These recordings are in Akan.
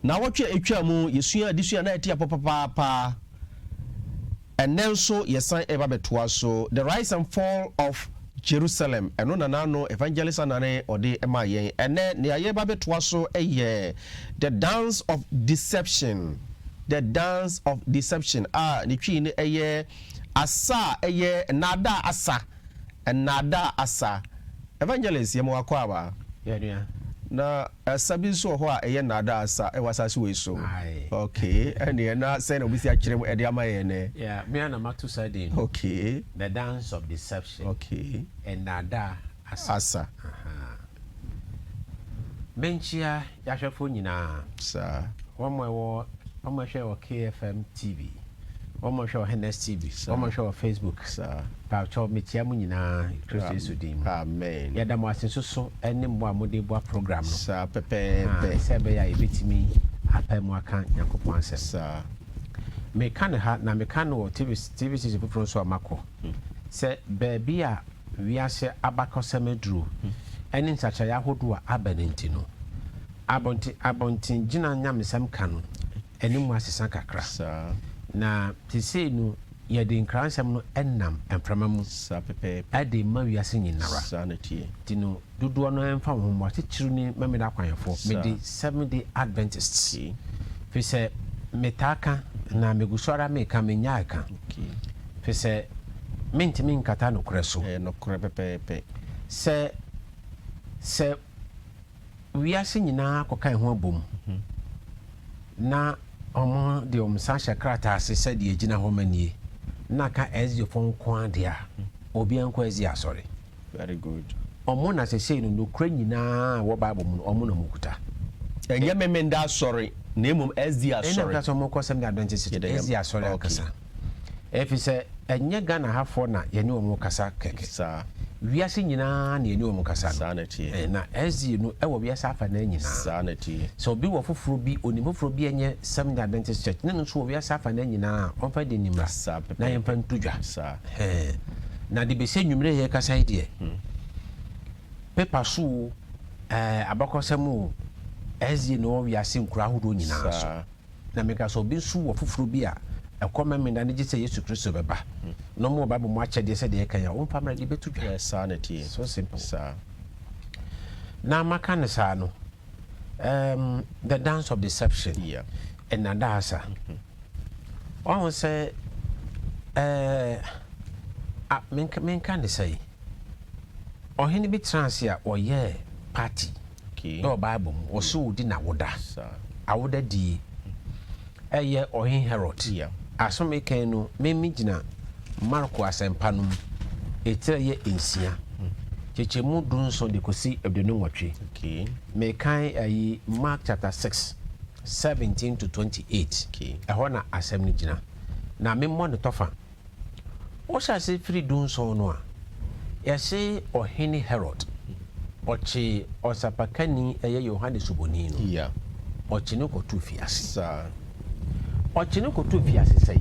na wotwe etwa mu yesua disua na etia papa and then so yesan eba betoa so the rise and fall of Jerusalem eno nanano evangelist anane ode ema yen ene ne aye ba betoa so the dance of deception ni twi ne asa nada asa evangelist ye mo akwa ba yeah na sabi so ho a nada asa wasase we so okay and na say na obisi akire mu ede ama ye ne yeah me na matu side okay the dance of deception okay and nada asa menchia yahwefo nyina sa omo hwe KFM TV omo hwe Hennes TV omo hwe Facebook sa pa cho metia mu nyina Kristo Yesu dim amen ya da mo asenso so ene mo amode bo program no sa pepe sebe ya ebitimi apemu aka yakopon asem sa me kan ha na me kan wo TV people so amako se baby a wiase abakosemedru ene nsacha ya hodo a abanenti no abontin gina nyamesam kanu ene mu asesa kakra sa na tise no ye de nkransam no ennam emframa mu sa pepe ade ma wiase nyinara sa na tie tino dodo no emfa ho mo atechiru ni mameda kwanfo me de 7-day Adventists fi se metaka na megusora me ka menyaaka fi se mentimi nkata no kreso no kre pepe se wiase nyina kokan ho abom na omo de omsa shakrata ase se de agina ho manie na ka ezio fon kwa dia obi anko ezi asori very good omo na se no kra nyina wo bible mu omo na mukuta enye memenda asori na emum ezi asori ena ka so mo kosem de Adventist ezi asori akasa efi se enye Ghana hafo na ye ne omo kasa keke sa wiase nyina na ye ne omo kasa sa na tie na ezi no e wo wiase afa na nyina sa na tie so bi wo foforo bi onimoforo bi enye 7 Adventist Church ne no so wo wiase afa na nyina onfa de nimra na ye mfa ntudwa sa na de be se nwumre ye kasa ide pepa so abakosemu ezi no wiase nkura hodo nyina so na meka so bi so wo foforo bi a ekoma me na ngi se Yesu Kristo beba no mo bible mo achede se de kan ya wo pamra de betudwa sanity so simple sa na maka ne sa no the dance of deception and nadasa one say men kan say ohini bi trans ya oye party no bible o so di na woda awoda di eye ohin Herod asome kan no memi gina Marko asempanum etire ye ensia chechemu dunso de kosi ebdenu nwatwe me kan ayi Mark chapter 6 17 to 28 ehọ na asem ni gina na memmo ne tofa o sha se free dunso no a ya se ohini Herod ochi osapakani eye Yohane Suboni no ochi ne kotu fiase ochi ne kotu fiase sei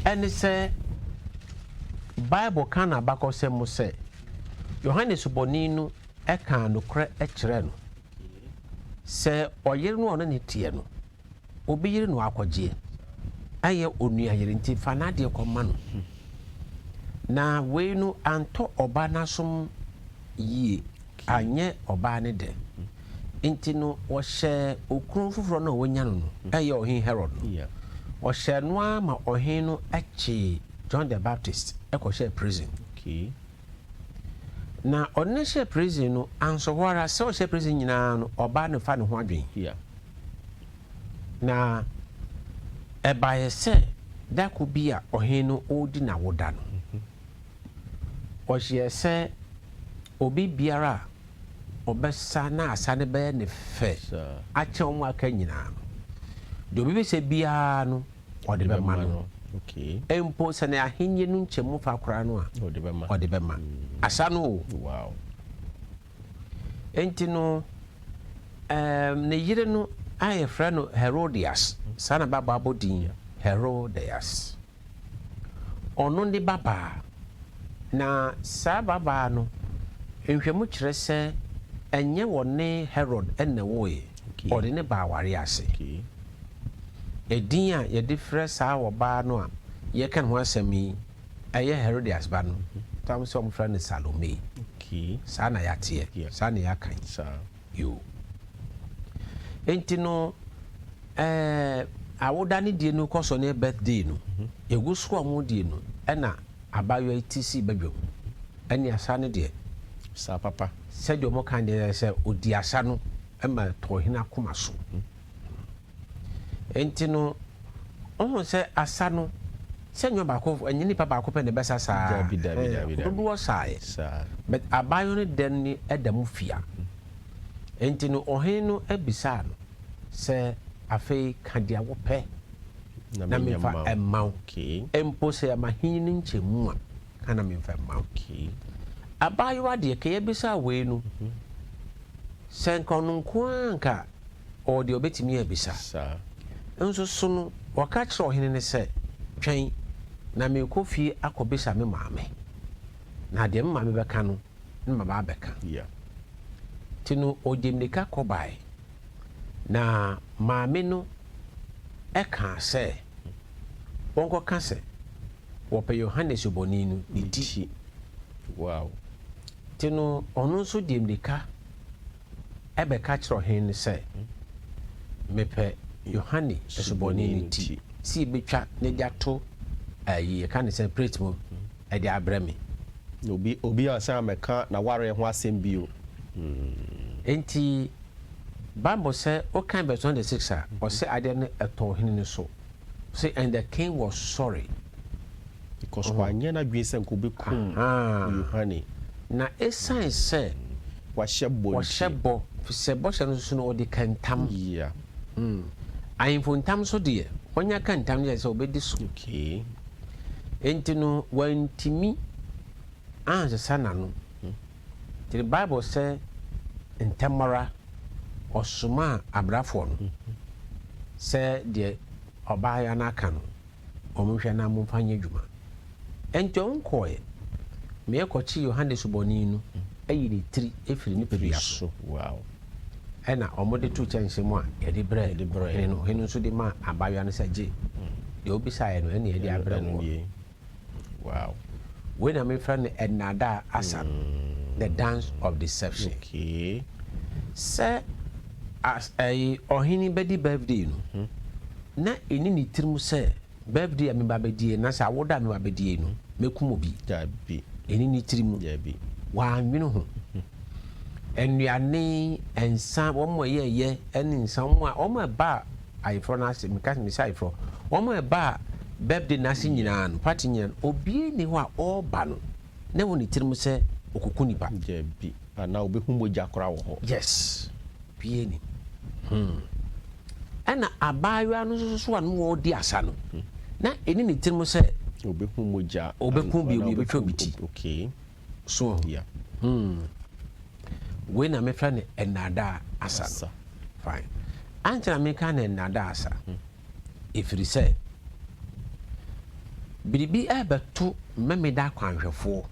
ene se Bible kana bakose mu se Yohane Suboni no eka no kre ekire no se oyere no ono ne tie no obi yire no akogye aye onua yire nti fanade koma no na we no anto oba nasom yie anye oba ne de nti no wo hye okun foforo no wonya no aye ohin Herod no wo hye no ama ohin no echi John the Baptist ekɔhyɛ prison na ɔne hyɛ prison no anso hɔra sɛ ɔhyɛ prison nyinaa no ɔba ne fa ne ho adwen na ɛbaeɛ sɛ dako bi a ɔhen no ɔdi na woda no ɔhyɛ sɛ obi biara ɔbɛsa na asa ne bɛyɛ ne fɛ akyɛ wɔn aka nyinaa no de obi bɛsɛ biara no ɔde bɛma no empo sene ahenye no nkyemu fa kora no a ode bema asa no wow enti no ne yire no aye fra no Herodias sana baba bodin Herodias ono ndi baba na sa baba no nhwemu kire se enye wone Herod enne woye ɔde ne ba aware ase ɛdin a yɛde frɛ saa ɔbaa no a yɛka ne ho asɛm yi ɛyɛ Herodias ba no tam sɛ ɔmfrɛ no Salome saa na yɛateɛ saa na yɛakan yo enti no awoda ne die no kɔsɔ ne birthday no yɛgu so a ɔmo die no ɛna abayewa ti si badwam ɛne asa no deɛ saa papa sɛdeɛ ɔmo kan deɛ sɛ odi asa no ɛma tɔhene akoma so enti no ɔmo sɛ asa no sɛ nyɛ baako ɛnyɛ nipa baako pɛ ne bɛsa saa dodoɔ saeɛ but abayewa no dɛ ne ɛda mu fia enti no ɔhene no abisa no sɛ afei ka deɛ wopɛ na memfa ɛma wo mpo sɛ amahenni no nkyɛmu a ka na memfa ɛma wo abayewa deɛ ka yɛbisa wei no sɛ nka ɔno nko a nka ɔwɔ deɛ ɔbɛtumi abisa nso so no wɔka kyerɛ ɔhene no sɛ twɛn na merekɔ fie akɔbisa me maame na deɛ me maame bɛka no ne mama abɛka nti no ɔde mmirika kɔbae na maame no ɛka sɛ wɔnkɔka sɛ wɔpɛ Yohane Subɔni no ne ti nti no ɔno nso de mmirika ɛbɛka kyerɛ ɔhene no sɛ mepɛ Yohane Subɔni ne ti si bɛtwa ne de ato yɛka ne sɛ plate mu ɛde abrɛ me obi a sɛ amɛka na ware ho asɛm bio enti Bible sɛ okan verse 26 a ɔsɛ adeɛ no ɛtɔ ɔhene no so say and the king was sorry because wanyɛ na dwe sɛ nko bɛkum Yohane na ɛsan sɛ wahyɛ bɔ sɛ bɔhyɛ no so no ɔde kantam ahemfo ntam so deɛ ɔnya ka ntam no yɛ sɛ ɔbɛdi so enti no wantimi ansesa n'ano nti the Bible sɛ ntɛmmara ɔsoma abrafoɔ no sɛ deɛ ɔbaaya no aka no ɔmohwɛ na momfa nyɛ adwuma ɛnti ɔnkɔɛ meyɛkɔkye Yohane Subɔni no ayi ne tiri ɛfiri ne padua so ɛna ɔmode to kyɛnhyɛ mu a yɛde brɛ hene no hene nso de ma abayewa no sɛ gye deɛ wobisaeɛ no ɛne yɛde abrɛ no wei na mefrɛ no ɛnnadaa asa the dance of deception sɛ ɔhene bɛdi birthday no na ɛni ne tirim sɛ birthday a meba bɛdie na sɛ awoda a meba bɛdie no mɛkum obi ɛni ne tirim wɔanwene ho nnuane nsa wɔn a yɛyɛ ɛne nsa wɔn a ɛba ayeforɔ no ase meka sɛ ayeforɔ wɔn a ɛba birthday no ase nyinaa no party nyinaa no obiara ni hɔ a ɔreba no na wɔ ne tirim sɛ ɔkuku nipa anaa wobɛhu mogya koraa wɔ hɔ yes bie ni ɛna abaayewa no nso so a no wɔredi asa no na ɛni ne tirim sɛ wobɛhu mogya wobɛku bi wobɛtwa obi ti so wei na mefrɛ no ɛnnadaa asa no fine ankyɛ na meka no ɛnnadaa asa ɛfiri sɛ biribi ɛbɛto mmɛmeda akwanhwɛfoɔ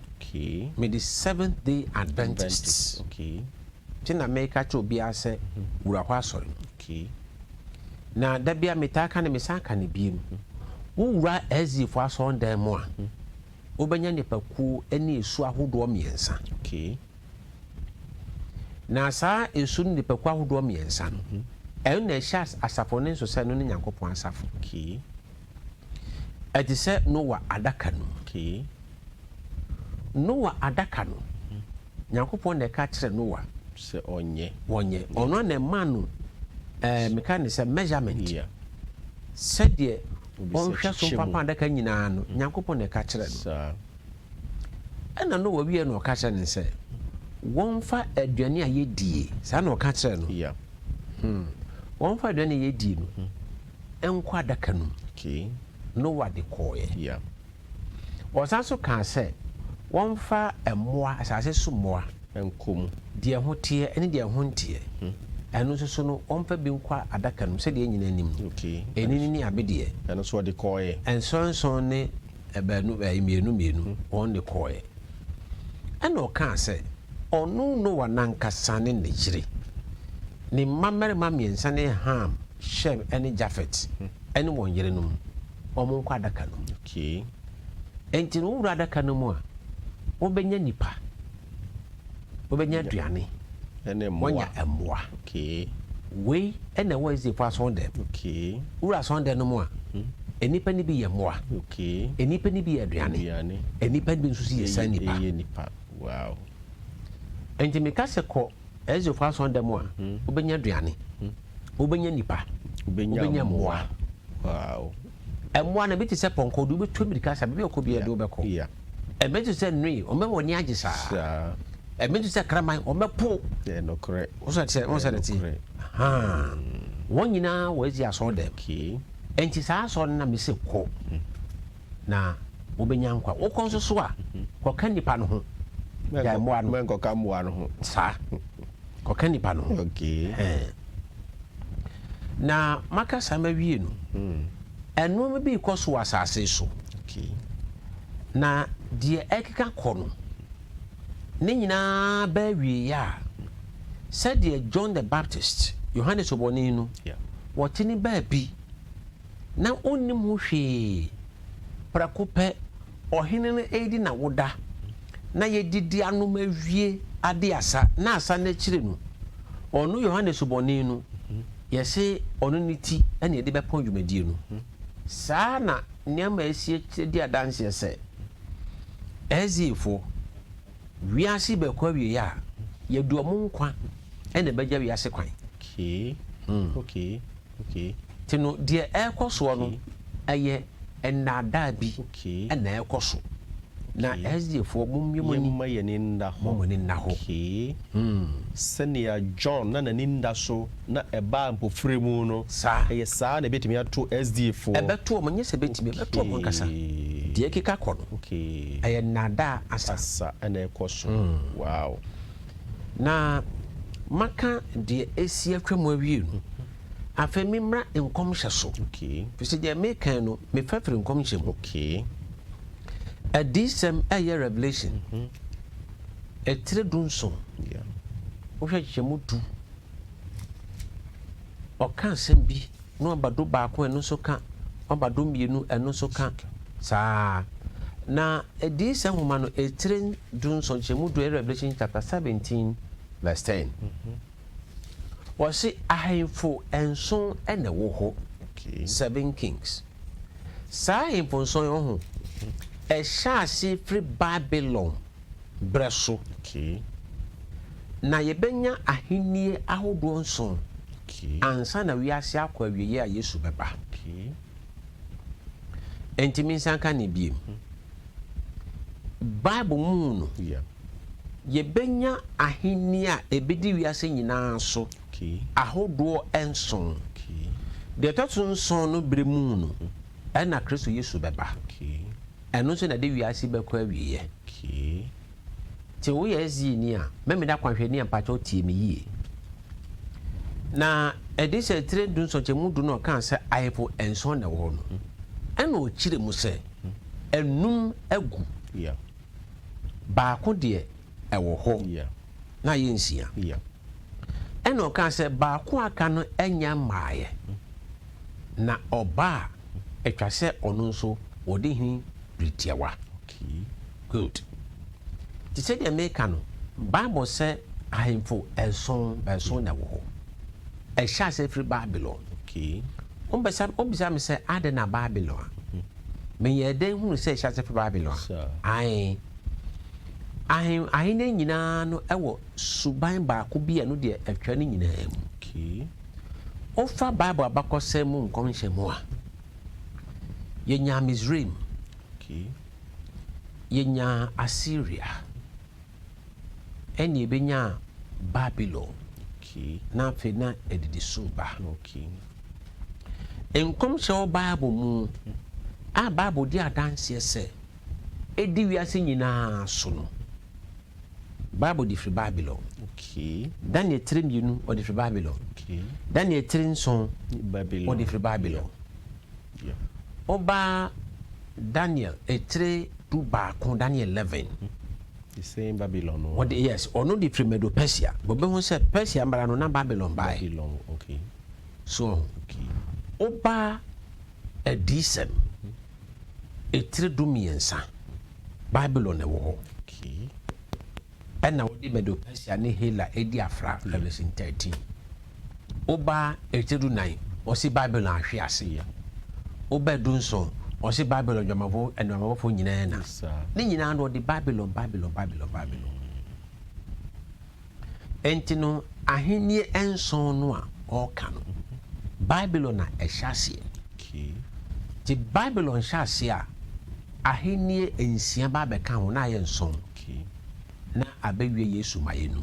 mede Seventh Day Adventists nti na meka kyerɛ obiara sɛ wura hɔ asɔre na da bia metaa ka ne mesan ka ne biem wowura ɛzifoɔ asɔre dan mu a wobɛnya nipakuo ne esu ahodoɔ mmiɛnsa na saa esu no nipakuo ahodoɔ mmiɛnsa no ɛno na ɛhyɛ asafo ne nso sɛ no ne Nyankopɔn asafo ɛte sɛ Noa adaka no Noa adaka no Nyankopɔn na ɛka kyerɛ Noa sɛ ɔnyɛ ɔno na ɛma no meka ne sɛ measurement sɛdeɛ ɔnhwɛ so papa adaka nyinaa no Nyankopɔn na ɛka kyerɛ no ɛna Noa wie na ɔka kyerɛ ne sɛ wɔmfa aduane a yɛdie saa na ɔka kyerɛ no wɔmfa aduane a yɛdie no ɛnkɔ adaka no Noa de kɔɔyɛ ɔsan so kaa sɛ wɔmfa mmoa asase so mmoa nkom deɛ ho teɛ ne deɛ ho nteɛ ɛno nso so no ɔmfa bi nkɔ adaka no sɛdeɛ nyina anim ɛnini ne abedeɛ ɛno so ɔde kɔɔyɛ ɛnsɔnsɔn ne mmienu wɔn de kɔɔyɛ ɛna ɔkaa sɛ ɔno Noa nankasa ne ne yere ne mmarima mmiɛnsa ne Ham, Shem ne Jafet ne wɔn yerenom ɔmo nkɔ adaka no okay enti no wura adaka no mu a wobɛnya nipa wobɛnya aduane ene wɔnya ɛmmoa okay wei ɛna ɛwɔ Ezefo asɔndɛm okay wura asɔndɛm no mu a enipa ni bi yɛ mmoa okay enipa ni bi yɛ aduane enipa ni bi nso yɛ san nipa wow enti meka sɛ kɔ Ezefo asɔndɛm mu a wobɛnya aduane wobɛnya nipa wobɛnya mmoa wow ɛmmoa na bi te sɛ pɔnkɔ do wobɛtwa mirika sa baabi a ɔkɔ biara de wobɛkɔ ɛmɛtu sɛ nnui ɔmɛwɔ ni agye saa ɛmɛtu sɛ kraman ɔmɛpo nokore wosɛ ne ti wɔn nyinaa wɔ Ezi asɔndɛm enti saa asɔ no na mese kɔ na wobɛnya nkwa wokɔ nso so a kɔka nipa no ho ya mmoa no mɛnkɔka mmoa no ho saa kɔka nipa no ho okay na maka saa mawie no ɛnoɔma bi kɔ so wɔ asase so okay na deɛ ɛkeka kɔ no ne nyinaa baa wie a sɛdeɛ John the Baptist Yohane Sobɔni no wɔte ne baabi na ɔnnim ho hwee prako pɛ ɔhene no ɛdi na woda na yɛdidi anom awie ade asa na asa no akyire no ɔno Yohane Sobɔni no yɛse ɔno ne ti ɛna yɛde bɛpɔn dwumadie no saa na nneɛma asi di adanseɛ sɛ Ezefo wiase bɛkɔ awie a yɛdu ɔmo nkwa ɛna bɛgya wiase kwan okay tino deɛ ɛkɔ soɔ no ɛyɛ ɛnaadaa bi ɛna ɛkɔ so na Ezefo mumma yɛ ne nda ho sɛnea John na n'ani nda so na ɛbaa mpofire mu no ɛyɛ saa na ɛbɛtumi ato Ezefo ɛbɛto ɔmo nyɛ sɛ ɛbɛtumi ɛbɛto ɔmo nkasa deɛ ɛkeka kɔ no ɛyɛ nnaadaa asa ɛna ɛkɔ so wow na maka deɛ ɛsi atwa mu awie no afei memmra nkɔmhyɛ so firi sɛ deɛ mekan no mefafiri nkɔmhyɛ mu adisɛm ɛyɛ Revelation ɛtire dunson wohwɛ hyehyɛ mu du ɔka asɛm bi na ɔbado baako ɛno nso ka ɔbado mmienu ɛno nso ka saa na adisɛm homa no ɛtire dunson hyehyɛ mu du ɛyɛ Revelation chapter 17 verse 10 wɔse ahemfo nson ɛna ɛwɔ hɔ 7 kings saa ahemfo nson yɛ ho ɛhyɛ ase firi Babylon brɛ so na yɛbɛnya ahennie ahodoɔ nson ansa na wiase akɔ awiei a Yesu bɛba enti mensanka ne biem Bible mu no yɛbɛnya ahennie a ɛbɛdi wiase nyinaa so ahodoɔ nson deɛ ɛtɔ so nson no berɛ mu no ɛna Kristo Yesu bɛba ɛno nso na de wiase bɛkɔ awieɛ nti woyɛ Ezieni a mɛmeda kwanhwɛni a mpakyɛw tie me yie na ɛde sɛ tire du nsɔkyɛmu du no ɔka sɛ ahemfo nson na ɛwɔ no ɛna ɔkyerɛ mu sɛ ɛnum agu baako deɛ ɛwɔ hɔ na yɛ nsia ɛna ɔka sɛ baako aka no ɛnya mmaayɛ na ɔbaa ɛtwa sɛ ɔno nso wɔde hin ritiawa good ti sɛ deɛ meka no Bible sɛ ahemfo nson na ɛwɔ hɔ ɛhyɛ ase firi Babylon obisa me sɛ ade na Babylon meyɛ dɛn hunu sɛ ɛhyɛ ase firi Babylon ahene nyinaa no ɛwɔ suban baako bi a no deɛ ɛtwa no nyinaa mu ɔfa Bible abakɔsɛm mu nkɔmhyɛ mu a yɛnya Misraim yɛnya Assyria ɛne yɛbɛnya Babylon na afei na ɛdidi so ba nkɔmhyɛ wɔ Bible mu a Bible di adanseɛ sɛ ɛdi wiase nyinaa so no Bible di firi Babylon Daniel 3:2 ɔde firi Babylon Daniel 3:9 ɔde firi Babylon ɔba Daniel 3:2 Daniel 11 the same Babylon. What yes, or no different Medo Persia. But when said Persia, but no Babylon by. Babylon, okay. So, okay. Oba a decent. A tridumiensa. Babylon a war. Okay. And now the Medo Persia ni hela Ediafra, Revelation 13. Oba a tridu9, or see Babylon, she see. Oba dunso. Or see Babylon, your mavo and your mavo for Nina. Then you know the Babylon. Entino, ahini enso noa, or canon. Babylon a chassis. The Babylon chassis, ahini en Siamba become na enson. Na abewe Yesu mayenu.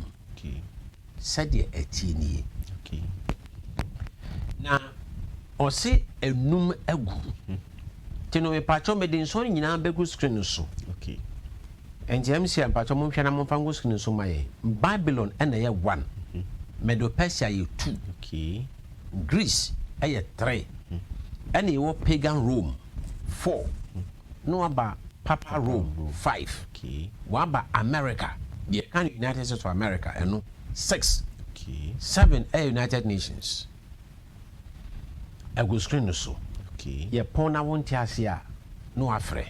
Said ye etini. Na, or say enum egu. Tino me pacho me din so nyina begu screen so. Okay. And MC and pacho mo hwa na mo fango screen so maye. Babylon na ye 1. Medo Persia ye 2. Okay. Greece ye 3. And ye pagan Rome 4. No aba Papa Rome 5. Okay. Waba America. The United States of America and 6. Okay. 7 United Nations. I go screen so. Okay. Ye pona wonti asia no afre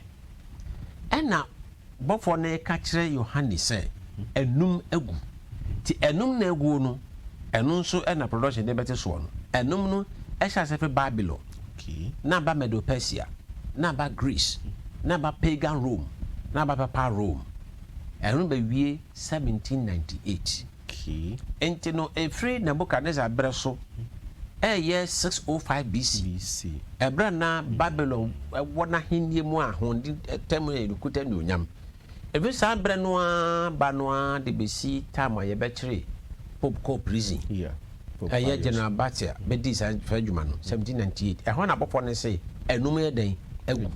ena bofo na kachire Yohane se enum egu ti enum na egu no enu nso ena production de bete so no enum no ehya sefe Babylon okay na ba Medo Persia na ba Greece na ba pagan Rome na ba Papa Rome enu ba wie 1798 okay enti no efre Nebuchadnezzar breso year 605 BC. Ebra na Babylon wana hindie mu ahondi temu edukuta nyonyam. Ebi sa abra no ba no de besi time ye betire Pope Co prison. Yeah. General Batia be dis adwuma no 1798. Ehon na bofo ne say enum ye den egu.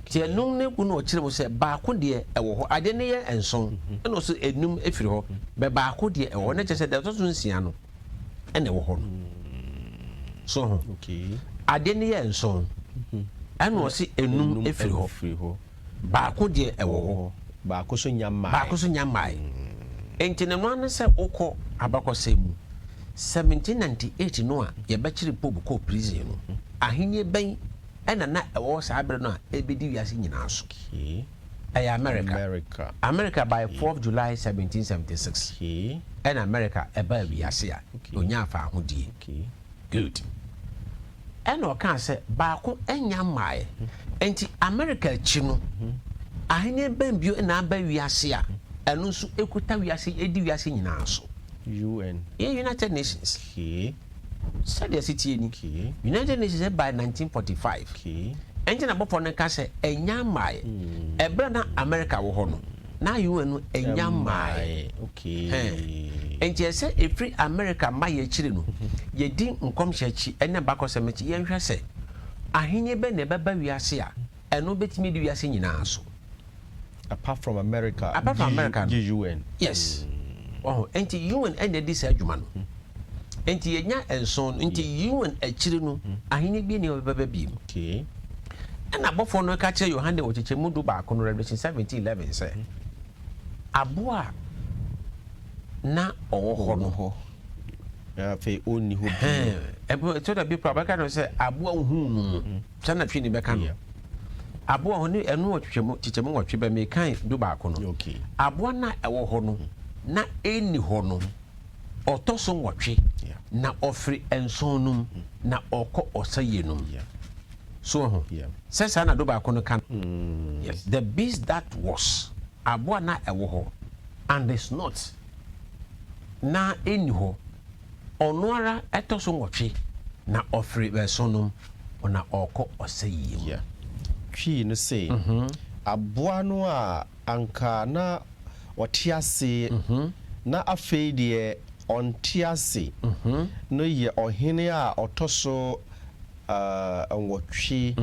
Ti enum ne ku no kire mo say ba ko de ewo ho ade ne ye enson. No so enum efiri ho be ba ko de ewo ne chese de to so nsia no ene wo ho no. So okay ade ne ye nson eno se enum efiri ho ba ko de ewo ho ba ko so nyamai enti ne no an se ukọ abakosemu 1798 no a ye bekiri Pope Co prison no ahenye ben ena na ewo sa abre no a ebedi wiase nyina so America by 4th July 1776 okay and America eba wiase a onya afa ahodie okay good. And or can say Bako enya mai. Enti America chino. Ahine ben bio na ba wiase a eno nso ekuta wiase edi wiase nyina so. UN. United Nations. Okay. Said the city ni. Okay. United Nations by 1945. Okay. Enti na bofo ne ka say enya mai. Ebra na America wo ho no. Na UN no enya mai. Okay. Enti ese every America ma ye chire no ye di nkom hyechi ene bakosemachi ye nhwe se ahenye be ne baba wiase a eno betimi di wiase nyina so apart from America UN yes oh enti UN ene di sa adwuma no enti ye nya enson enti UN achire no ahenye bi ne baba bi okay ena bofo no ka kire Yohane ocheche mudu ba ko no Revelation 17:11 say aboa na owo no fe oni ho ebo to da bi probaka no say aboa hu no sana twi ni beka no aboa ho ni enu otwetwemu tichemu nwotwe ba me kan du ba ko no okay aboa na ewo ho no na eni ho no otoso nwotwe na ofri ensonum na oko osayenum so ho say sana du ba ko no kan yes the beast that was aboa na ewo ho and is not na eni ho onoara etoso nwotwe na ofri besonum ona oko osayim twi no say aboa no a anka na otiase na afei de ontiase no ye ohene a otoso nwotwe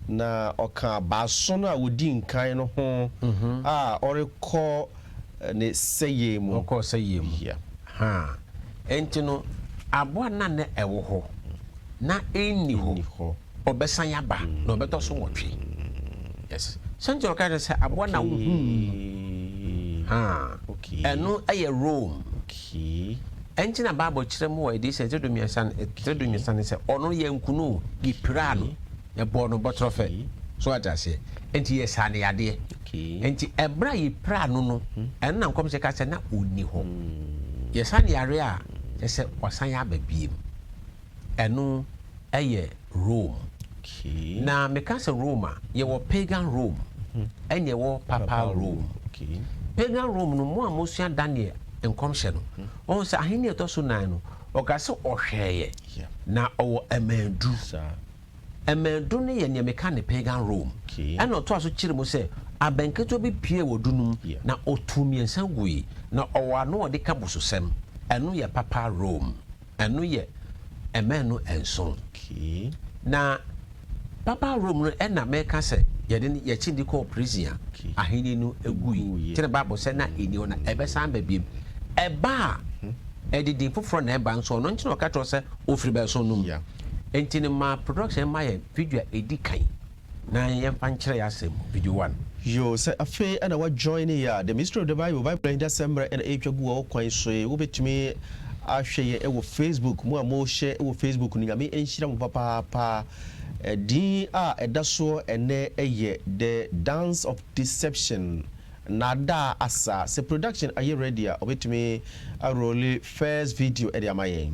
na oka baso no a wodi nkan no ho a oreko ne seye mu oko seye mu ha enti no aboa na ne ewo ho na eni ho obesan yaba na obeto so nwotwe yes sanjo ka say aboa na hu Okay. Eno aye Rome. Okay. Enti na Bible kyerɛ mu wɔ edi sɛ tedumiɛsan sɛ ɔno yɛ nkunu gipira no yɛ bɔ no bɔtɔrɔ fɛ so atase enti yɛ sane yadeɛ enti ɛbra yipira no ɛno na nkɔm sɛ ka sɛ na onni hɔ yɛ sane yare a sɛ ɔsan yɛ ababiem ɛno ɛyɛ Rome na meka sɛ Rome a yɛwɔ pagan Rome ɛne yɛwɔ papal Rome pagan Rome no mu a mosua Daniel nkɔmhyɛ no ɔn sɛ ahene ɛtɔ so nan no ɔka sɛ ɔhwɛɛyɛ na ɔwɔ ɛmɛndu ɛmɛndu no yɛ nea meka ne pagan Rome ɛna ɔtɔ so kyerɛ mu sɛ abɛnketewa bi pie wɔ dunum na ɔtu mmiɛnsa gui na ɔwɔ ano ɔde ka bososɛm ɛno yɛ papa Rome ɛno yɛ ɛmɛn no ɛnson na papa Rome no ɛna mɛka sɛ yɛde yɛkyi de kɔ prison a ahene no egui kyerɛ Bible sɛ na eni hɔ na ɛbɛsan bɛbiem ɛba ɛdidi foforɔ na ɛba nso ɔno nkyɛn ɔka kyerɛ sɛ ofiri bɛso no mu enti ne ma production ma yɛ video edi kan na yɛmfa nkyerɛ yɛ asɛm video 1 yo sɛ afei ɛna wa join ya the mystery of the Bible in December ɛna ɛtwa gu wɔ kwan so yi wobɛtumi ahwɛ yɛ ɛwɔ Facebook mu a mo hyɛ ɛwɔ Facebook ni nyame ɛnhyira mo papaapa din a ɛda so ɛnɛ ɛyɛ the dance of deception nada asa sɛ production are you ready a obetumi a roll first video ɛde ama yɛn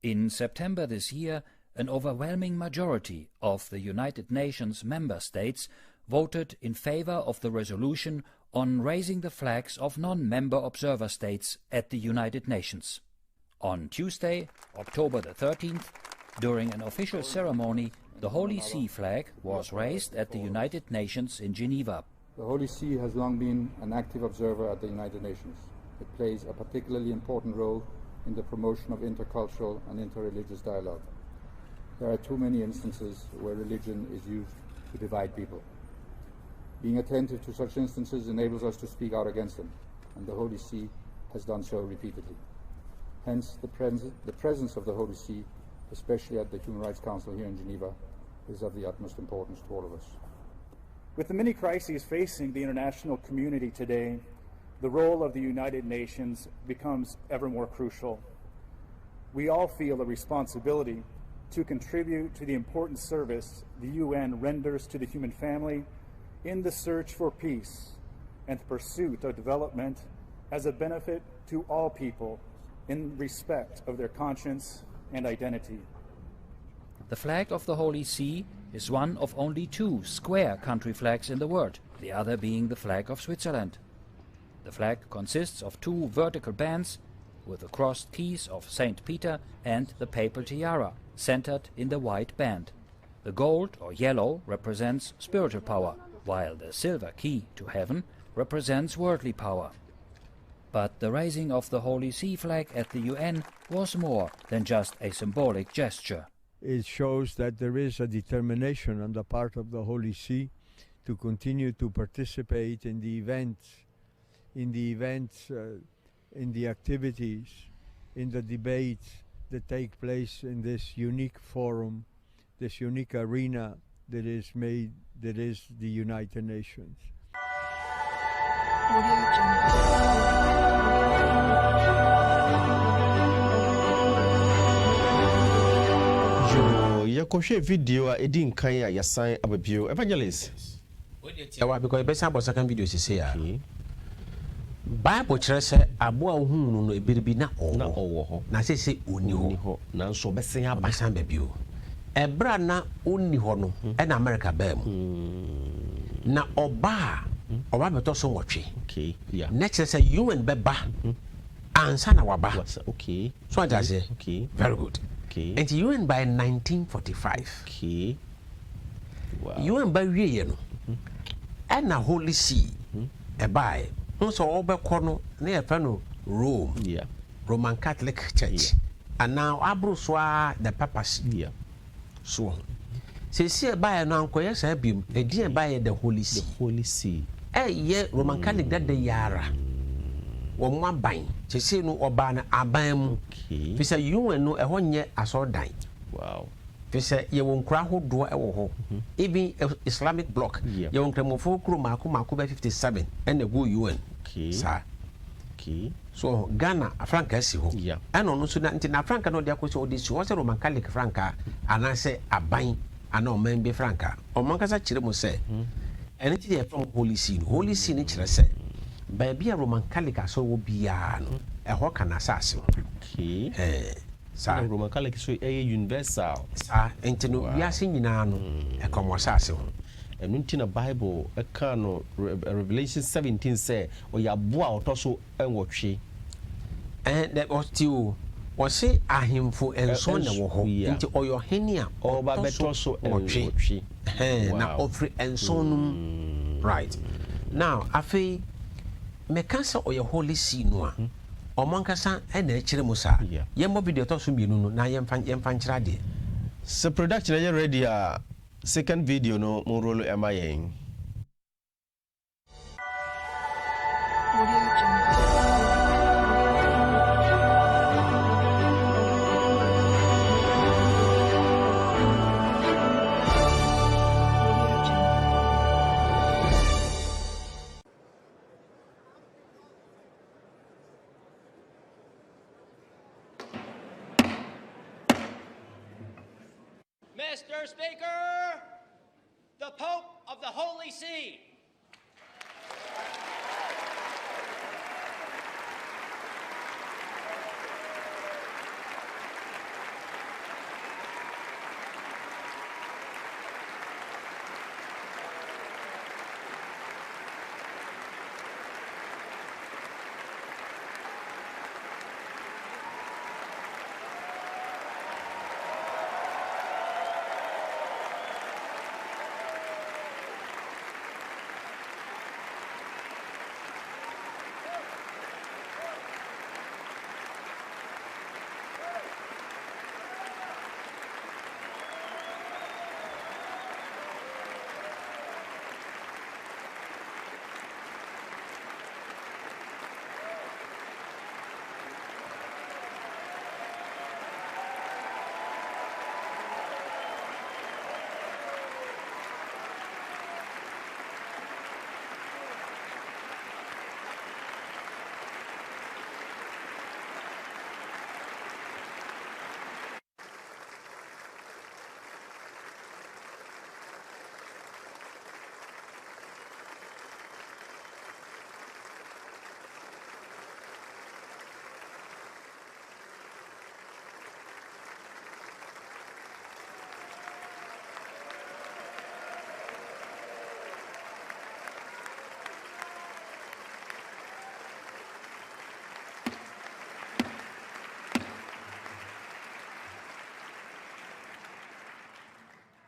In September this year, an overwhelming majority of the United Nations member states voted in favor of the resolution on raising the flags of non-member observer states at the United Nations. On Tuesday, October the 13th, during an official ceremony, the Holy See flag was raised at the United Nations in Geneva. The Holy See has long been an active observer at the United Nations. It plays a particularly important role in the promotion of intercultural and interreligious dialogue. There are too many instances where religion is used to divide people. Being attentive to such instances enables us to speak out against them, and the Holy See has done so repeatedly. Hence, the presence of the Holy See, especially at the Human Rights Council here in Geneva, is of the utmost importance to all of us. With the many crises facing the international community today, the role of the United Nations becomes ever more crucial. We all feel a responsibility to contribute to the important service the UN renders to the human family in the search for peace and the pursuit of development as a benefit to all people in respect of their conscience and identity. The flag of the Holy See is one of only 2 square country flags in the world, the other being the flag of Switzerland. The flag consists of 2 vertical bands with the crossed keys of St. Peter and the papal tiara, centered in the white band. The gold or yellow represents spiritual power, while the silver key to heaven represents worldly power. But the raising of the Holy See flag at the UN was more than just a symbolic gesture. It shows that there is a determination on the part of the Holy See to continue to participate in the events, in the activities, in the debates that take place in this unique forum, this unique arena that is the United Nations. Yakoshe video a edi nkan a yasan ababio evangelist yawa because be say second video say ya Bible kyerɛ sɛ aboa wo hunu no ebiribi na ɔwɔ hɔ na sɛ oni hɔ na nso bɛsen aba basan babio ɛbra na oni hɔ no ɛna America baa mu na ɔba bɛtɔ so wɔtwe na kyerɛ sɛ UN bɛba ansa na waba so aja sɛ very good and UN by 1945 UN ba wie no ɛna Holy See ɛbae so obekɔ no na yɛfɛ no Rome Roman Catholic Church and now abroswa the papacy so sesi ɛbae no ankɔyɛ saa biom ɛdi ɛbae the Holy See ye Roman Catholic that de yara wo mo aban chese no oba na aban mu fi say UN no ehọ nye asordan wow fi say ye won kra hodo e wo ho even Islamic bloc ye won kramofo kro mako ba 57 and go UN sa so Ghana Franca si ho and no so na ntina Franca no de akoso odisi wo say Roman Catholic Franca anase aban ana o man be Franca o man kasa kire mo say anything here from Holy See ni kire say baby a Roman Catholic aso wo bia no e ho kana asase sa Roman Catholic so e universal sa entino wiase nyina no e komo asase ho enu ntina Bible e ka no Revelation 17 say o ya boa otoso enwotwe that was still was say ahimfo enso na wo ho nti oyo heni a o ba betoso enwotwe na ofri enso no right now afi me kansa oyo Holy See no a omankasa e na ekire mu sa ye mo video to so mienu no na ye mfa nkira de so production ye ready a second video no mo rolo emayen Mr. Speaker, the Pope of the Holy See.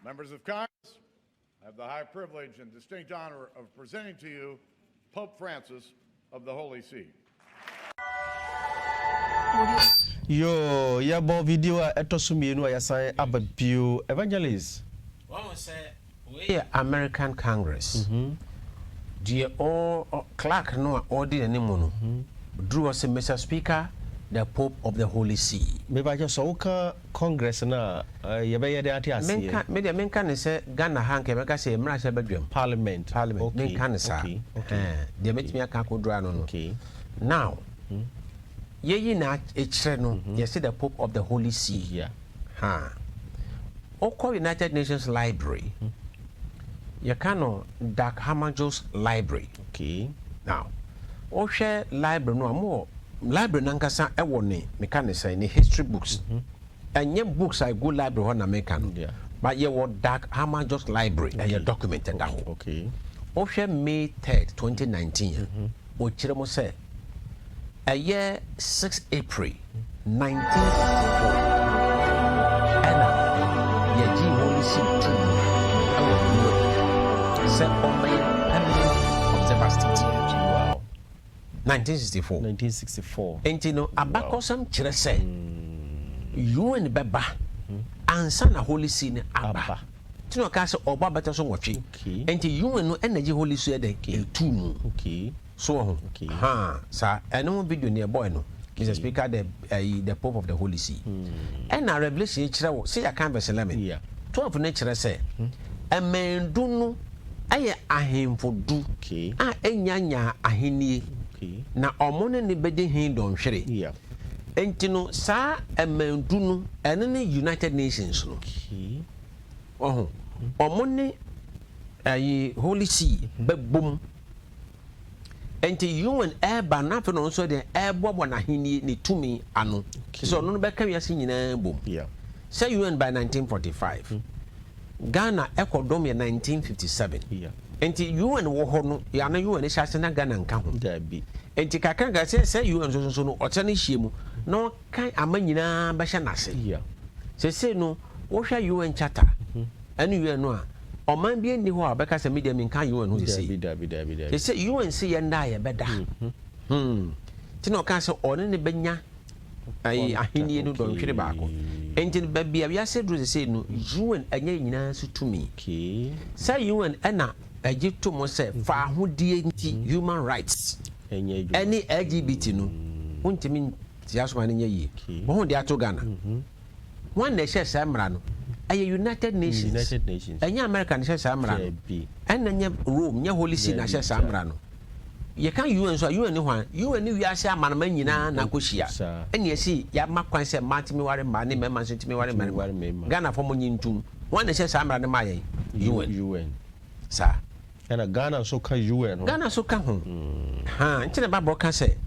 Members of Congress, I have the high privilege and distinct honor of presenting to you Pope Francis of the Holy See. Yo, ya bo video etosumienu ayasan ababio evangelist. One say we American Congress. The all clerk no order anymore no. Drew us Mr. Speaker, the Pope of the Holy See. Me ba so uka Congress na ye be ye de ati ase. Men kan say Ghana hanke me ka say mra say badwam Parliament. Men kan say. De metimi aka ko dra no no. Now, ye na echre no, ye say the Pope of the Holy See. Yeah. Oko United Nations Library. You cannot Dag Hammarskjöld's library. Now, share library no more. Library nankasa ewo ne mekanisa ni history books. Enye books I go library ho na mekan. But ye wo Dag Hammarskjöld's library and you documented that. Share May 3rd, 2019. O chire mo say a year 6 April 1964. Ena ye ji Holy See 2. Say on my permanent observer state. 1964. Enti no abakosam kire say UN beba ansa na Holy See ne aba. tino ka se oba beta so nwotwe enti UN no energy holy so eden etu mu so ho sa eno video ne boy no Mr. Speaker, the Pope of the Holy See. And our revelation, say I can't be 11. 12 nature say, a man do no, I him for do, a nyanya a hini. Na omone ni bedi hin don hwere. Enti no sa a man do no, and in the United Nations. Oh, omone a Holy See, boom. Enti UN eba na fe no so de ebo na hini ni tumi ano so no be ka wiase nyina bom say UN by 1945 Ghana ekodom ye 1957 enti UN wo ho no ya na UN hyase na Ghana nka ho enti kakra ga say UN so no o tane hie mu no kan ama nyina be hye nase say no wo hwa UN charter anu UN no a Oman bi ni ho abeka se media min kan UN ho say they say UN say yenda ye beda ti no kan se one ne benya ai ahini no don hwere baako engine ba bia wi ase dru say no UN anya nyina so tumi say UN na agito mo say fa ahodie nti human rights any LGBT no untimi tiaso ma ne ye bo ho de ato Ghana one na share samra no United Nations. Anya American share samra no. And anya Rome, nya Holy See na share samra no. Ye kan UN so UN ni hwan. UN ni wiase amanama nyina na kohyia. Ene ye si ya makwan se matimi ware ma ne mema so timi ware ma. Ghana fo mo nyintum. Wan na share samra ne ma ye. UN. Sa. And Ghana so ka UN. Ghana so ka ho. Ha, ntine ba bo ka se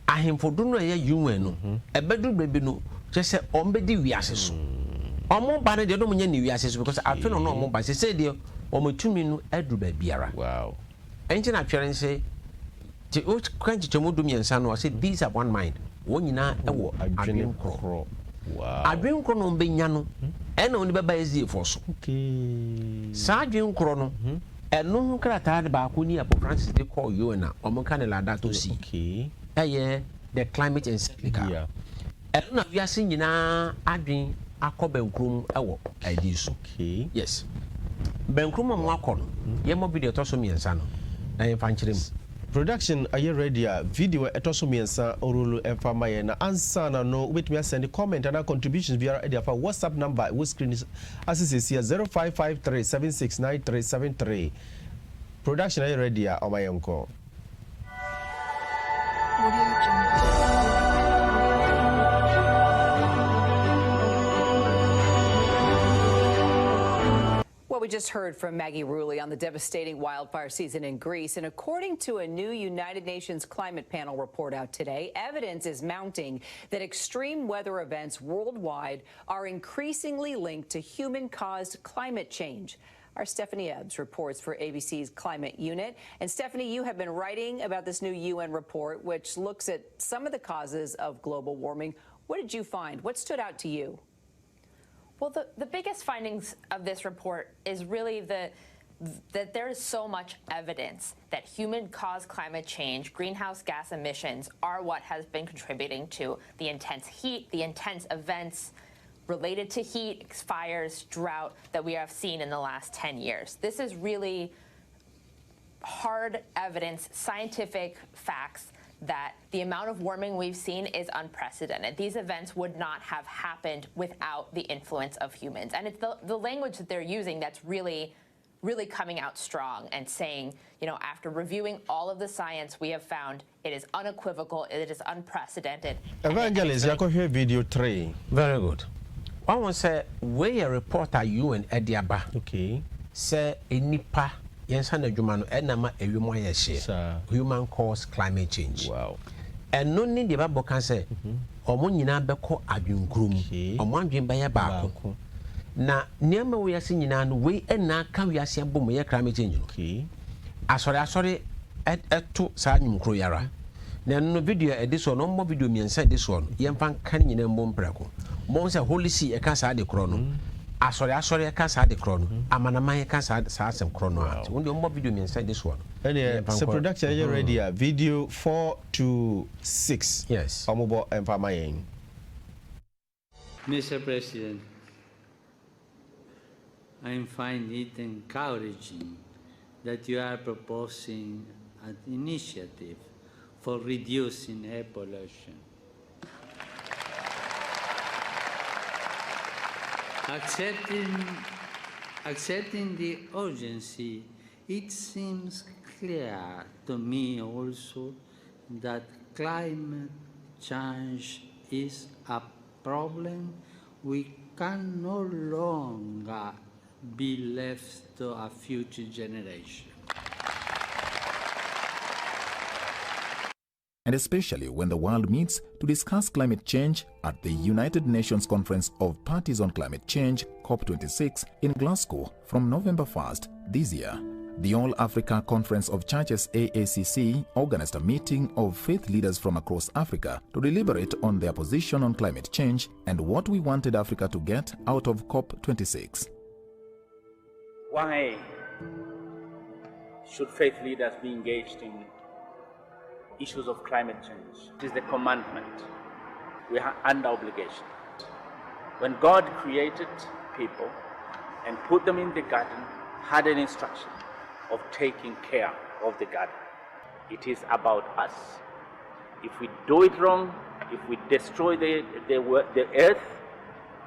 ahemfo do no ye UN no. Ebedu bebi no. Je se ombedi wiase so. Omo ba ne de no munya ni wiase so because afi no no omo ba se de omo tumi no adu ba biara. Wow. Enti na twere say ti o kwanti tomo dum yensa no say these are one mind. Wo nyina e wo adwen kro. Wow. Adwen kro no benya no e na oni baba ezi fo so. Sa adwen kro no eno krata de ba ko ni Pope Francis de call you na omo kan la dato si. The climate encyclical. Yeah. Eno na wiase nyina adwen akobenkrum ewo ideso. Yes. Benkrum mo akono. Ye mo video to so miensa no. Na ye fanchirem. Production are you ready? Video etoso miensa orulu enfama ye na answer na no wait me send comment and contributions via the WhatsApp number we screen is as here 0553769373. Production are you ready? Omayenko. Well, we just heard from Maggie Rulli on the devastating wildfire season in Greece. And according to a new United Nations climate panel report out today, evidence is mounting that extreme weather events worldwide are increasingly linked to human-caused climate change. Our Stephanie Ebbs reports for ABC's Climate Unit. And Stephanie, you have been writing about this new UN report, which looks at some of the causes of global warming. What did you find? What stood out to you? Well, the biggest findings of this report is really that there is so much evidence that human-caused climate change, greenhouse gas emissions, are what has been contributing to the intense heat, the intense events related to heat, fires, drought that we have seen in the last 10 years. This is really hard evidence, scientific facts that the amount of warming we've seen is unprecedented. These events would not have happened without the influence of humans. And it's the language that they're using that's really coming out strong and saying, you know, after reviewing all of the science we have found, it is unequivocal, it is unprecedented. Evangelist, you hear video 3. Very good. I want to say, where a reporter UN Ediaba, okay, say a nipa. Yes, and human caused climate change. Wow. And no need the Bible can say, or Munina Beko Adun Groom, or one dream by a barco. Now, near me we are seeing an way and now can we are seeing boom climate change. Okay. I sorry, at 2 Sanum Croyara. Now, no video at this one, no more video me inside this one. Young fan canning in a bomb braco. Monsa Holy See a casa de chrono. Sorry, I can't say the chrono. I'm an Amaya can't say some chrono. Only more video inside this one. And so production are you ready? Video 4 to 6. Yes. Omobo and Pamaying. Mr. President, I find it encouraging that you are proposing an initiative for reducing air pollution. Accepting the urgency, it seems clear to me also that climate change is a problem we can no longer be left to a future generation. And especially when the world meets to discuss climate change at the United Nations Conference of Parties on Climate Change, COP26, in Glasgow from November 1st this year. The All Africa Conference of Churches AACC organized a meeting of faith leaders from across Africa to deliberate on their position on climate change and what we wanted Africa to get out of COP26. Why should faith leaders be engaged in issues of climate change? It is the commandment. We are under obligation. When God created people and put them in the garden, had an instruction of taking care of the garden. It is about us. If we do it wrong, if we destroy the earth,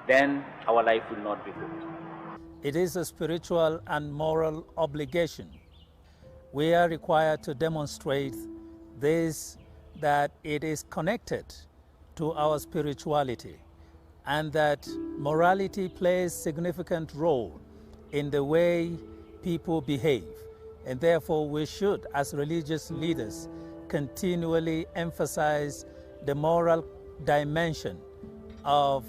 then our life will not be good. It is a spiritual and moral obligation. We are required to demonstrate this, that it is connected to our spirituality and that morality plays a significant role in the way people behave. And therefore we should, as religious leaders, continually emphasize the moral dimension of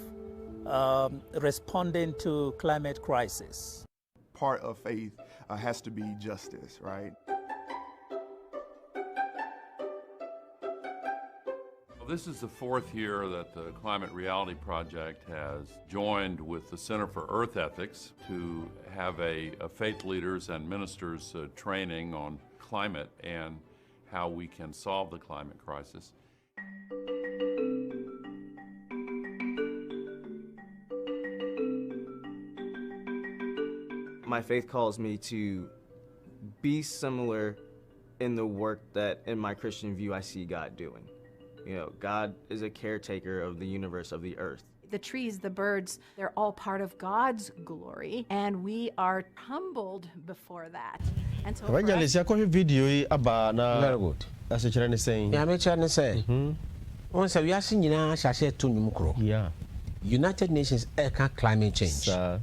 responding to climate crisis. Part of faith has to be justice, right? This is the fourth year that the Climate Reality Project has joined with the Center for Earth Ethics to have a faith leaders and ministers training on climate and how we can solve the climate crisis. My faith calls me to be similar in the work that in my Christian view I see God doing. You know, God is a caretaker of the universe, of the earth. The trees, the birds, they're all part of God's glory, and we are humbled before that. And so Evangelist, you have video about na. Very good. That's what you're saying. Yeah, I'm trying to say. Once we are seeing now, share to Numukro. Yeah. United Nations Earth Climate Change. Sir.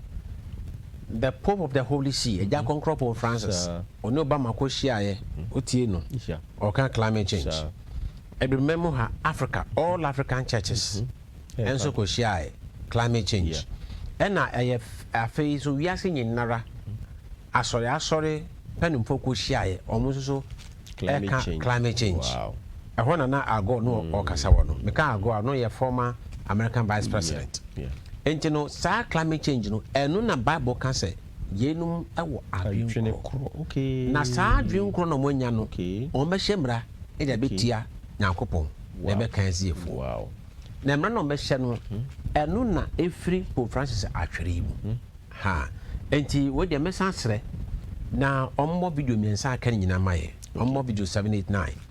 The Pope of the Holy See, a Jacob Crop of Francis, or no Bama Koshia, Utieno, or climate change. I remember Africa, all African churches, and so Koshia, climate change. And I have face we are seeing in Nara. Sorry, Penum Fokushia, almost so climate change. Wow. I want to now go no or Casawano. Because go, I know your former American Vice President. Yeah. And you know, climate change, no, and no, na Bible can say, Yenum, okay. Na sa dream chrono when you know, on the Shembra, in a bit here, now coupon, never can see. Wow. Never no meshano, and no, na every Pope Francis actually. Ha, and he would the message now on more video means I can in a my on more video 789.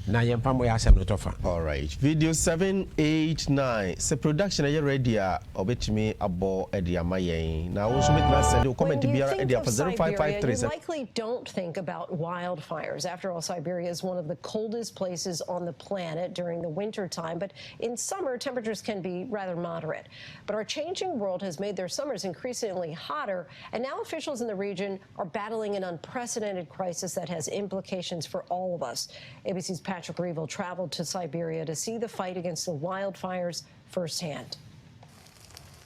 Now you all right, video 789. It's a production are ready obet me abo edia maye. Now also make me send you comment to be edia 0553. You likely don't think about wildfires. After all, Siberia is one of the coldest places on the planet during the winter time, but in summer temperatures can be rather moderate. But our changing world has made their summers increasingly hotter, and now officials in the region are battling an unprecedented crisis that has implications for all of us. ABC's Patrick Reevell traveled to Siberia to see the fight against the wildfires firsthand.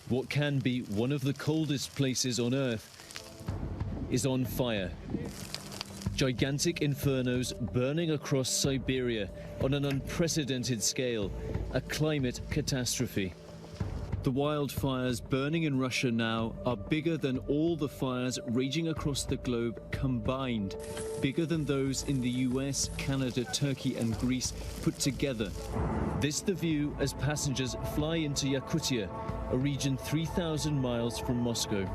What can be one of the coldest places on Earth is on fire. Gigantic infernos burning across Siberia on an unprecedented scale, a climate catastrophe. The wildfires burning in Russia now are bigger than all the fires raging across the globe combined, bigger than those in the US, Canada, Turkey and Greece put together. This the view as passengers fly into Yakutia, a region 3,000 miles from Moscow.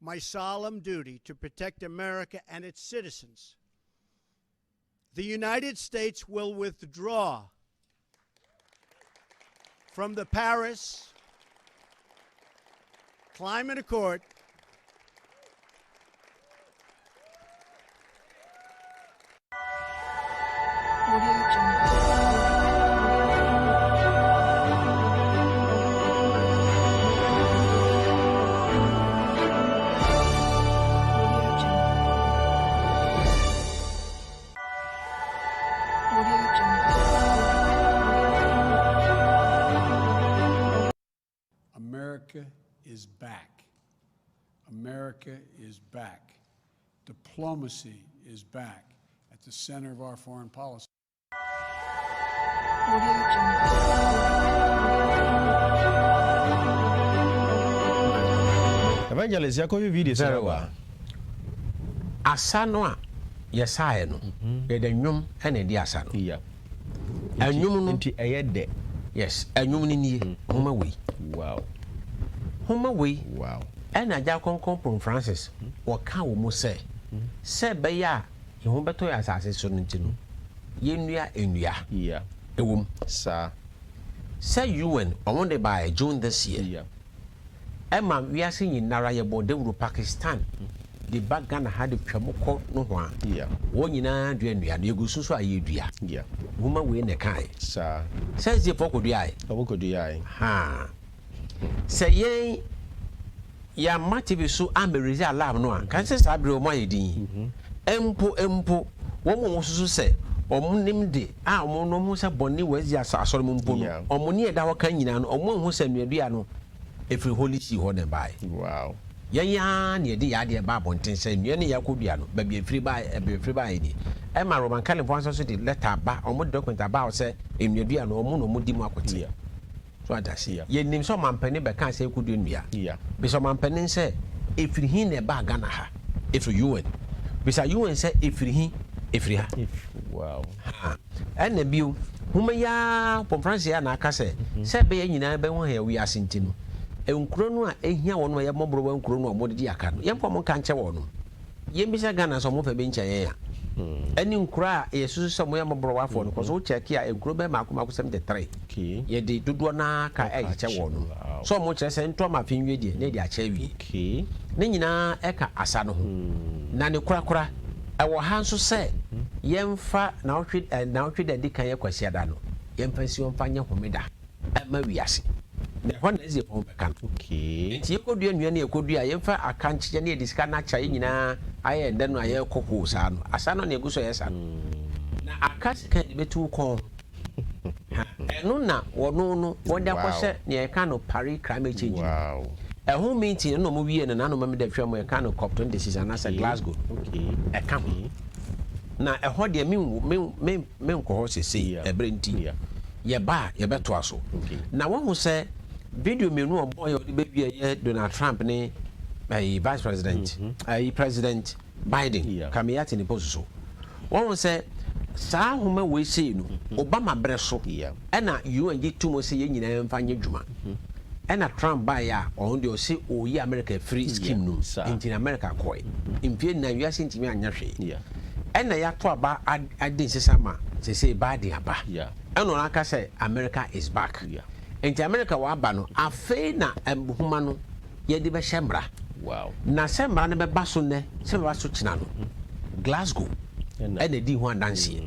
my solemn duty to protect America and its citizens, the United States will withdraw from the Paris Climate Accord America is back. America is back. Diplomacy is back at the center of our foreign policy. Evangelist, Yakovi video very well. Asano a yesae no ye de nwom ene di asano. Yeah. Enwom no nti eyede. Yes, enwom ni nie. Homa we. Wow. Homa we. Wow. Ena ja konkon Pom Francis wo ka wo mo se be ya ye ho beto ya asase so nti no. Ye nua enua. Yeah. Ewom. Sa. Say UN on the by June this year. Yeah. Emma we are seeing in Nara Yabo Pakistan. The back Ghana had a chamoko no one. Yeah. One in a dream, you go so I dear. Yeah. Woman win a kind. Sir. Says the Poco di. Poco di. Ha. Say ye. Ya mati so amberiza alarm no one. Can say Sabri my din. Empo. One was say. Omunim de omo no mu se bonni wazi asasoro mu mpo no omo ne eda waka nyina no omo hu se nuadua no efri holy see ho ne bai. Wow. Ya ne de ya de ba bonten se nua ne yakodua no ba bi efri bai ni e ma Roman California so de letter ba omo document ba o se nuadua no omo no mu di mu akote. So adase ye nim so mampani be kan se yakodua nua. Yeah. Be so mampani se efri hin ne ba Ghana ha efri UN. Be so UN se efri hin efri ha. Wow. And the bill, whom ya Pom Francis na aka se be nyina be ho ha wi asenti no. Enkuro no a ehia wono ya mobro enkuro no mo de aka no. Ye mpom kan che wono. Ye mbisa Ghana so mo fa be ncha ye ya. Ani nkuro a ye susu so mo ya mobro wafo no ko so check ya enkuro be makoma 73. Okay. Ye de dodo na ka e che wono. So mo kire se nto ma finwe de na de acha wi. Okay. Ne nyina e ka asa no ho. Na ne kura ewo ha nso se yemfa na otwe da di kan yakwasi ada no yemfa si yomfa nya homeda ma wiase na ho na ezi pon beka no. Okay. Nti yekodua nua na yekodua yemfa akanche na edisika na cha nyina aye nda no aye kokko sa no asa no na eguso yesa na akasika de betu kon eno na wono no wode akose na ye kan no Paris climate change. Wow. A home meeting no mo wie na no me de hwam ye kan no COP26 anasa Glasgow. Okay. E kan na e ho de me nko ho sese e brenti ye ba ye beto aso. Na wo hu se video menu obo ye de be ye Donald Trump ne vice president president Biden kamiyati ne poso wo hu se saa homa we sei no Obama bre so e na UN gi tumo se ye nyina mfa nye dwuma ena Trump ba ya on de o se o yi America free scheme no in America koi impie na wiase ntimi anya hwe ena ya to aba adin sesama se say ba de aba eno na ka say America is back in America wa aba no afi na homa no ye de be shemra. Wow. Na semra ne be baso ne se ba so kina no Glasgow ena di ho adanse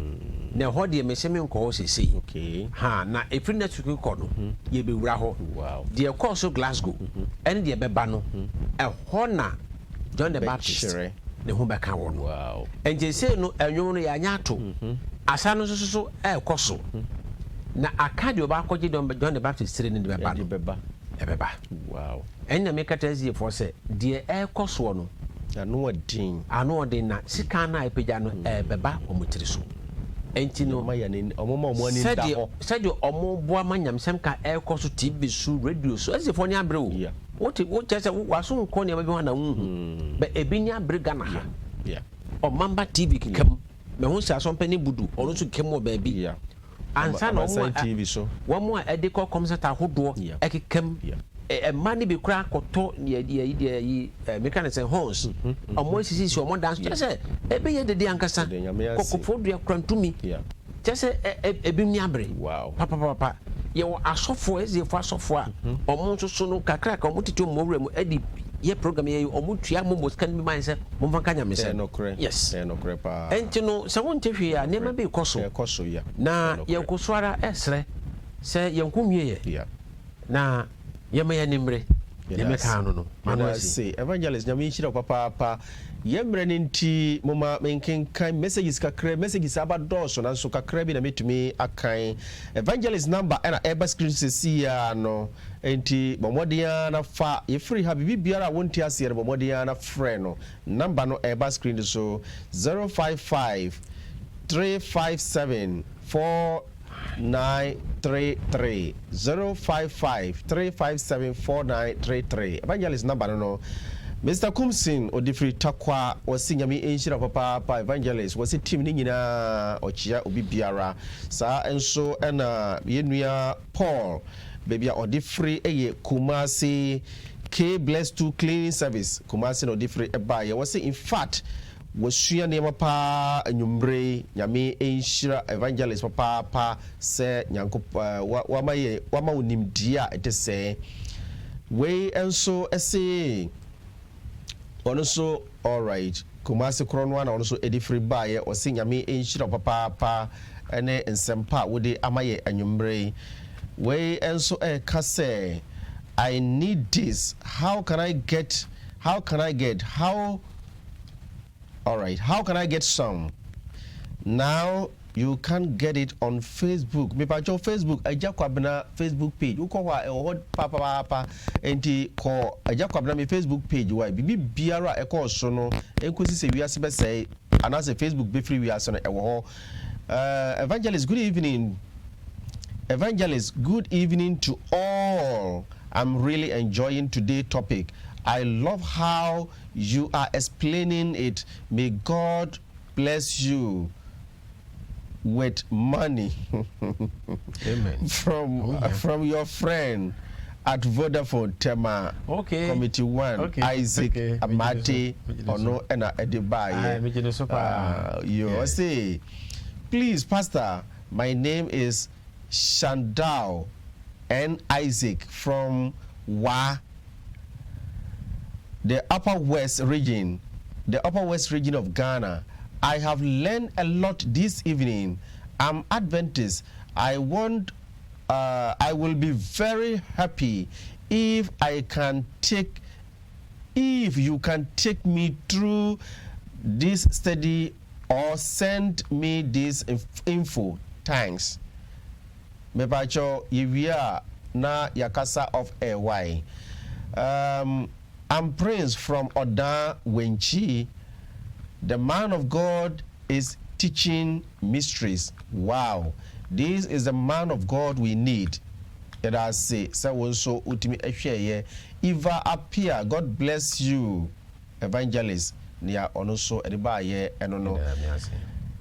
na ho de me se me nko se sei. Okay. Ha na efri na tuku ko no ye be wura ho. Wow. De ko so Glasgow ene de be ba no e ho na John the Baptist ne ho be ka wo no. Wow. Enje sei no enwom no ya nya to asa no so e ko so na akade oba akogye John the Baptist sire ne de be ba no e be ba. Wow. Enya me kata zie for say de e ko so no ano odin na sika na epeja no e be ba omotiri so enti no said omo boa manyamsem ka e ko so TV so radio so asifo nya abre wo what just waso nko ne ba na hu be ebi nya abre Ghana ha o mamba TV kekam me hu sa so mpani budu ono so kekam o ba ansa na o TV so wo mo e de ko komsata hodo ekekam a money be crack or to the mechanics and horns. Or more sisi or more dance. Just say, a be the Diancasa, Cocofodia Crantumi. Just a bimiabre. Wow. Papa. You are software, the first software. Or Monto Sono Cacrac, or Mutito Morem, Eddie. Ye program ye o mutua momos kan bi man se mo fanka nya me se no kre yes no kre pa enti no se won tehwe ya ne ma be koso ya na ye kosoara esre se ye nkomwie ye na ye ma ya nimre ye me ka no manu say evangelist nyame nshira papa ye mre nti moma menken kan messages kakra messages abadoso na so kakra bi na metumi akan evangelist number na eba screen se ya no enti bomodia na fa ye free ha bibiara wonti ase bomodia na frɛ no number no eba screen so 055 357 4933 055 357 4933 evangelist number no Mr. Kumsin Odifri Takwa was nyame enhira papa evangelist was team ni nyina ochia obi biara sa enso na yenua Paul baby Odifri eye Kumasi K Bless 2 cleaning service Kumasi no Odifri eba ye was in fact wasua nema pa anwumre nyame enhira evangelist papa se nyanko wama onimdia etese we enso ese also all right Kumasi Kronwa na also Edifri Baye o sinyame enhira papa ene ensempa wode amaye anwumre we enso kase I need this how can I get some now you can get it on Facebook. Me pa Facebook ajakwabna Facebook page. Uko wa papa enti ko ajakwabna me Facebook page why bibi biara e ko so no enkosi se wiase be say anase Facebook be free wiase no e wo Evangelist good evening to all. I'm really enjoying today's topic. I love how you are explaining it. May God bless you with money. Amen. From your friend at Vodafone Tema Committee 1 Isaac Amati Ono Ena Edibaye. You say, please Pastor, my name is Shandao and Isaac from the Upper West region of Ghana. I have learned a lot this evening. I'm Adventist. I will be very happy if you can take me through this study or send me this info. Thanks. Mepacho Yivia na Yakasa of AY. I'm Prince from Oda Wenchi. The man of God is teaching mysteries. Wow. This is the man of God we need. It I say, so ultimate Eva appear. God bless you, evangelist. Nia onoso edibaye enono.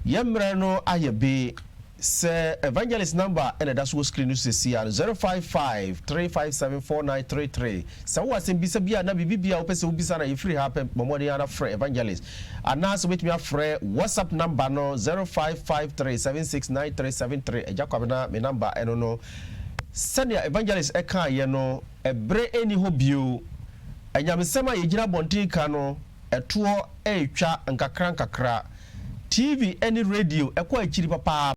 Yemrano ayebe. Say evangelist number and that's what screen you see 055 357 4933. So what's in Bisabia na bibia opese ubisa na free happen momodi ana free evangelist. Anas with me a free WhatsApp number no 0553769373. Ejakwabena me number enono. Send your evangelist eka ye no ebre eni hobio. Enyamsema yegyina bontin ka no etuo etwa nkakra TV any radio ekwa akiri papa